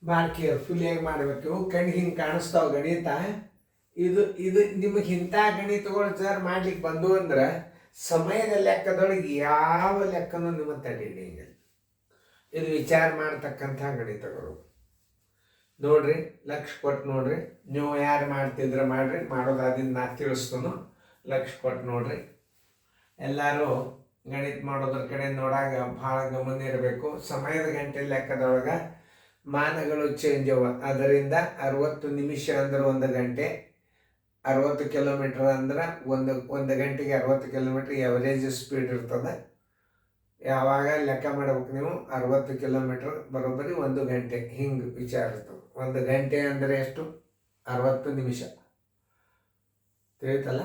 ಭಾಳ ಕೇರ್ಫುಲಿಯಾಗಿ ಮಾಡಬೇಕು. ಕಣ್ಣು ಹಿಂಗೆ ಕಾಣಿಸ್ತಾವ ಗಣಿತ. ಇದು ಇದು ನಿಮಗೆ ಇಂಥ ಗಣಿತಗಳು ಸರ್ ಮಾಡ್ಲಿಕ್ಕೆ ಬಂದು ಅಂದ್ರೆ ಸಮಯದ ಲೆಕ್ಕದೊಳಗೆ ಯಾವ ಲೆಕ್ಕನೂ ನಿಮ್ಮ ತಡೀಲಿಂಗಿಲ್ಲ. ಇದು ವಿಚಾರ ಮಾಡ್ತಕ್ಕಂಥ ಗಣಿತಗಳು ನೋಡ್ರಿ. ಲಕ್ಷ ಕೊಟ್ಟು ನೋಡ್ರಿ. ನೀವು ಯಾರು ಮಾಡ್ತಿದ್ರೆ ಮಾಡ್ರಿ, ಮಾಡೋದಾದಿಂದ ನಾ ತಿಳಿಸ್ತನು. ಲಕ್ಷ ಕೊಟ್ಟು ನೋಡ್ರಿ. ಎಲ್ಲರೂ ಗಣಿತ ಮಾಡೋದ್ರ ಕಡೆ ನೋಡಾಗ ಭಾಳ ಗಮನ ಇರಬೇಕು. ಸಮಯದ ಗಂಟೆ ಲೆಕ್ಕದೊಳಗೆ ಮಾನಗಳು ಚೇಂಜ್ ಅವ. ಅದರಿಂದ 60 ನಿಮಿಷ ಅಂದ್ರೆ 1 ಗಂಟೆ, 60 ಕಿಲೋಮೀಟ್ರ್ ಅಂದ್ರೆ ಒಂದು ಗಂಟೆಗೆ 60 ಕಿಲೋಮೀಟ್ರ್ ಎವರೇಜ್ ಸ್ಪೀಡ್ ಇರ್ತದೆ. ಯಾವಾಗ ಲೆಕ್ಕ ಮಾಡ್ಬೇಕು ನೀವು, 60 ಕಿಲೋಮೀಟ್ರ್ ಬರೋಬ್ಬರಿ 1 ಗಂಟೆ ಹಿಂಗೆ ವಿಚಾರ ಇರ್ತದೆ. 1 ಗಂಟೆ ಅಂದರೆ ಎಷ್ಟು? 60 ನಿಮಿಷ. ತಿಳಿತಲ್ಲ?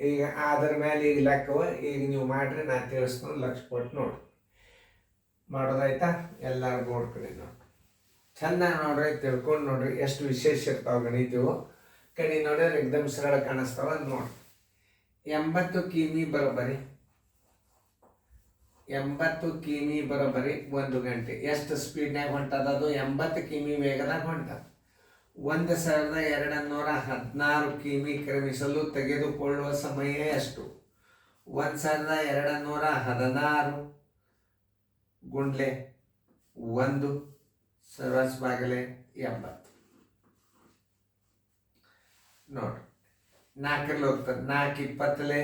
ಈಗ ಅದ್ರ ಮೇಲೆ ಈಗ ಲೆಕ್ಕವ ಈಗ ನೀವು ಮಾಡಿರಿ, ನಾ ತಿಳಿಸ್ಕೊಂಡು ಲಕ್ಷ ಕೊಟ್ಟು ನೋಡಿ. ಮಾಡೋದಾಯ್ತಾ? ಎಲ್ಲರೂ ಬೋರ್ಡ್ ಕಡೆ ನೋಡಿ, ಚೆನ್ನಾಗಿ ನೋಡ್ರಿ, ತಿಳ್ಕೊಂಡು ನೋಡ್ರಿ. ಎಷ್ಟು ವಿಶೇಷ ಇರ್ತಾವೆ ಗಣಿತವು. ಕಡೆ ನೋಡಿದ್ರೆ ಎಕ್ದಮ್ ಸರಳ ಕಾಣಿಸ್ತಾವ. ನೋಡಿ, 80 ಕಿಮಿ ಬರೋಬ್ಬರಿ 80 ಕಿಮಿ ಬರೋಬ್ಬರಿ 1 ಗಂಟೆ. ಎಷ್ಟು ಸ್ಪೀಡ್ನಾಗ ಹೊಂಟದ? ಅದು 80 ಕಿಮಿ ವೇಗದಾಗ ಹೊಂಟದ. 1216 ಕಿಮಿ ಕ್ರಮಿಸಲು ತೆಗೆದುಕೊಳ್ಳುವ ಸಮಯ ಎಷ್ಟು? 1216 ಗುಂಡ್ಲೆ 1 ಸರ್ವಸ್ ಬಾಗಲೆ 80. ನೋಡ್ರಿ, 4ರಲ್ಲಿ ಹೋಗ್ತದೆ. 4 20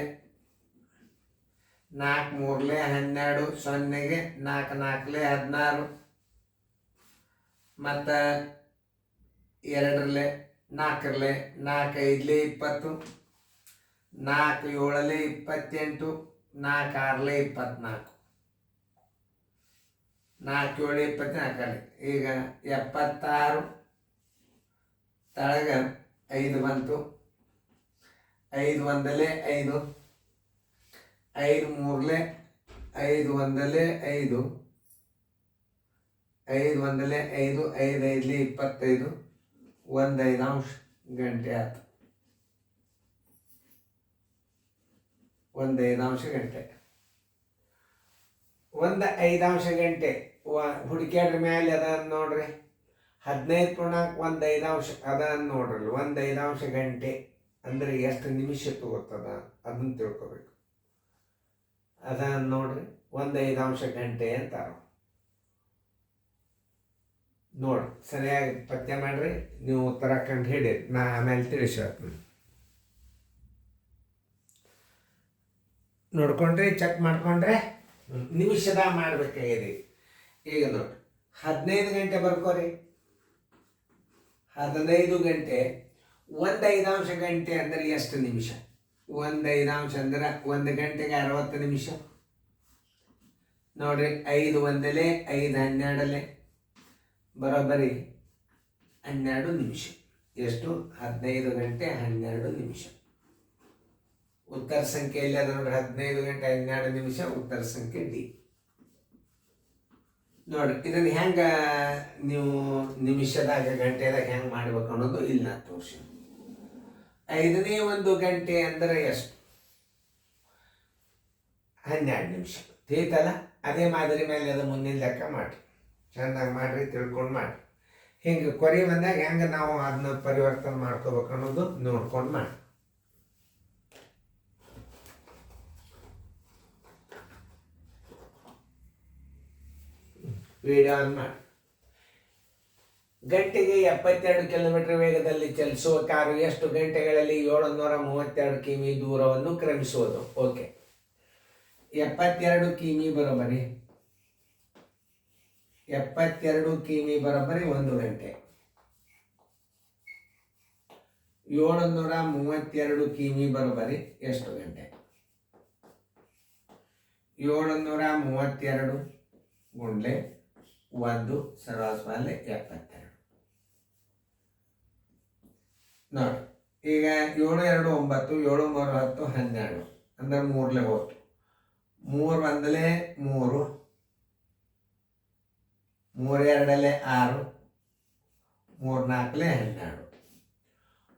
4 3 12 0ಗೆ 4 4 16 ಮತ್ತು 2ರಲ್ಲಿ 4ರಲ್ಲಿ 4 5 20 4 7 28 4 6 24 4 7 24. ಈಗ 76 ತಳಗ 5 ಬಂತು. 5 1 5 5 3 5 1 5 5 1 5 5 5 25 1 5 ಗಂಟೆ ಆಯ್ತು. 1 5 ಗಂಟೆ. 1 5 ಗಂಟೆ ಹುಡುಕ್ಯಾಡ್ರ ಮೇಲೆ ಅದ ನೋಡ್ರಿ. 15 ಪೂರ್ಣಾಂಕ 1 5 ಅದ ನೋಡ್ರಿ. 1 5 ಗಂಟೆ ಅಂದರೆ ಎಷ್ಟು ನಿಮಿಷ ತಗೋತದ ಅದನ್ನ ತಿಳ್ಕೊಬೇಕು. ಅದ ನೋಡ್ರಿ, 1 5 ಗಂಟೆ ಅಂತಾರ. ನೋಡಿ, ಸರಿಯಾಗಿ ಪತ್ತೆ ಮಾಡ್ರಿ. ನೀವು ಉತ್ತರ ಕಂಡು ಹಿಡೀರಿ, ನಾ ಆಮೇಲೆ ತಿಳಿಸಿ ಹೇಳ್ತೀನಿ. ನೋಡ್ಕೊಂಡ್ರೆ ಚೆಕ್ ಮಾಡ್ಕೊಂಡ್ರೆ ನಿಮಿಷದ ಮಾಡ್ಬೇಕಾಗಿದೆ. ಈಗ ನೋಡಿ, 15 ಗಂಟೆ ಬರ್ಕೋರಿ. 15 ಗಂಟೆ 1 5 ಗಂಟೆ ಅಂದರೆ ಎಷ್ಟು ನಿಮಿಷ? 1 5 ಅಂದ್ರೆ 1 ಗಂಟೆಗೆ 60 ನಿಮಿಷ. ನೋಡ್ರಿ, 5 1 5 12 ಬರೋಬ್ಬರಿ 12 ನಿಮಿಷ. ಎಷ್ಟು? 15 ಗಂಟೆ 12 ನಿಮಿಷ. ಉತ್ತರ ಸಂಖ್ಯೆ ಎಲ್ಲಿ ಅದ ನೋಡ್ರಿ? 15 ಗಂಟೆ 12 ನಿಮಿಷ. ಉತ್ತರ ಸಂಖ್ಯೆ ಡಿ. ನೋಡ್ರಿ, ಇದನ್ನು ಹೆಂಗ ನೀವು ನಿಮಿಷದಾಗ ಗಂಟೆದಾಗ ಹೆಂಗೆ ಮಾಡ್ಬೇಕು ಅನ್ನೋದು ಇಲ್ಲ ತೋರಿಸಿ. 5ನೇ 1 ಗಂಟೆ ಅಂದರೆ ಎಷ್ಟು? 12 ನಿಮಿಷ. ತಿಳಿತಲ್ಲ? ಅದೇ ಮಾದರಿ ಮೇಲೆ ಅದು ಮುಂದಿನ ಲೆಕ್ಕ ಮಾಡಿರಿ. ಚೆಂದಾಗಿ ಮಾಡಿರಿ, ತಿಳ್ಕೊಂಡು ಮಾಡಿರಿ. ಹಿಂಗೆ ಕೊರಿ ಬಂದಾಗ ಹೆಂಗೆ ನಾವು ಅದನ್ನ ಪರಿವರ್ತನೆ ಮಾಡ್ಕೋಬೇಕು ಅನ್ನೋದು ನೋಡ್ಕೊಂಡು ಮಾಡಿ. ವಿಡಿಯೋ ಆನ್ ಮಾಡಿ. ಗಂಟೆಗೆ 72 ಕಿಲೋಮೀಟರ್ ವೇಗದಲ್ಲಿ ಚಲಿಸುವ ಕಾರು ಎಷ್ಟು ಗಂಟೆಗಳಲ್ಲಿ 732 ಕಿಮಿ ದೂರವನ್ನು ಕ್ರಮಿಸುವುದು? ಓಕೆ, 72 ಕಿಮಿ ಬರೋಬ್ಬರಿ 72 ಕಿಮಿ ಬರೋಬ್ಬರಿ 1 ಗಂಟೆ. 732 ಕಿಮಿ ಬರೋಬ್ಬರಿ ಎಷ್ಟು ಗಂಟೆ? 732 ಗುಂಡ್ಲೆ 1 ಸರ್ವಾಸ್ವಾಲೆ 72. ನೋಡಿ, ಈಗ 7 2 9 7 3 10 12 ಅಂದ್ರೆ 3ಲೆ ಹೋಯ್ತು. 3 1 3 3 2 6 3 4 12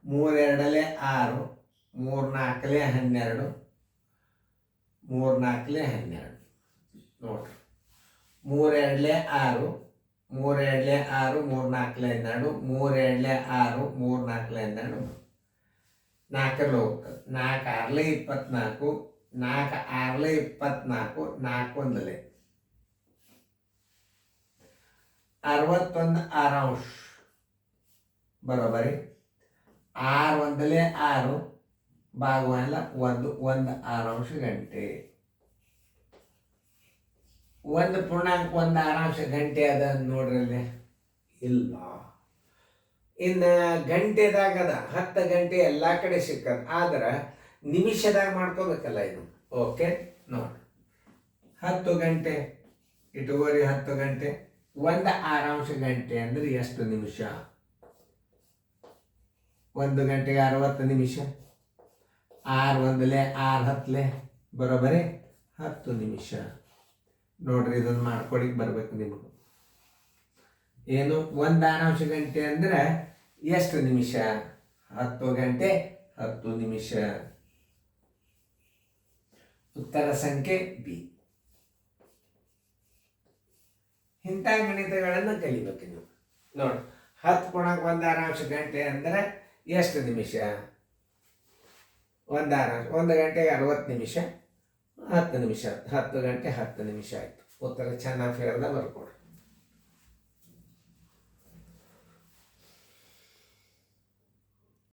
3 2 6 3 4 12 3 4 12 ನೋಡ್ರಿ. 3 2 6 3 2 6 3 4 ಹನ್ನೆರಡು 3 2 6 3 4 ಹನ್ನೆರಡು 4 ಹೋಗ್ತದೆ 4 6 24 4 6 24 4 1 61 ಆರಾಂಶ ಬರೋಬರಿ 6 1 6 ಭಾಗವಲ್ಲ 1 ಆರಾಂಶ ಗಂಟೆ 1 ಪೂರ್ಣಾಂಕ 1 ಆರಾಂಶ ಗಂಟೆ ಅದ ನೋಡ್ರಿ ಅಲ್ಲಿ ಇಲ್ಲ. ಇನ್ನು ಗಂಟೆದಾಗ ಅದ 10 ಗಂಟೆ ಎಲ್ಲ ಕಡೆ ಸಿಕ್ಕದ, ಆದ್ರೆ ನಿಮಿಷದಾಗ ಮಾಡ್ಕೋಬೇಕಲ್ಲ ಇದು. ಓಕೆ ನೋಡಿ 10 ಗಂಟೆ ಇಟುವರಿ 10 ಗಂಟೆ 1 ಆರಾಂಶ ಗಂಟೆ ಅಂದ್ರೆ ಎಷ್ಟು ನಿಮಿಷ? 1 ಗಂಟೆಗೆ 60 ನಿಮಿಷ. 6 1 6 10 ಬರೋಬರಿ 10 ನಿಮಿಷ. ನೋಡ್ರಿ ಇದನ್ನು ಮಾಡ್ಕೊಳಿಕ್ ಬರ್ಬೇಕು ನಿಮಗೂ. ಏನು 1 ಆರಾಂಶ ಗಂಟೆ ಅಂದ್ರೆ ಎಷ್ಟು ನಿಮಿಷ? 10 ಗಂಟೆ 10 ನಿಮಿಷ. ಉತ್ತರ ಸಂಖ್ಯೆ ಬಿ. ಇಂಥ ಗಣಿತಗಳನ್ನು ಕಲಿಬೇಕು ನೀವು. ನೋಡಿ 10 ಪೂರ್ಣಾಂಕ 1 ಆರಾಂಶ ಗಂಟೆ ಅಂದ್ರೆ ಎಷ್ಟು ನಿಮಿಷ? 1 ಆರಾಂಶ 1 ಗಂಟೆಗೆ 60 ನಿಮಿಷ 10 ನಿಮಿಷ 10 ಗಂಟೆ 10 ನಿಮಿಷ ಆಯಿತು. ಉತ್ತರ ಚೆನ್ನಾಗಿ ಫೇರ್ದ ಬರ್ಕೊಡ್ರಿ.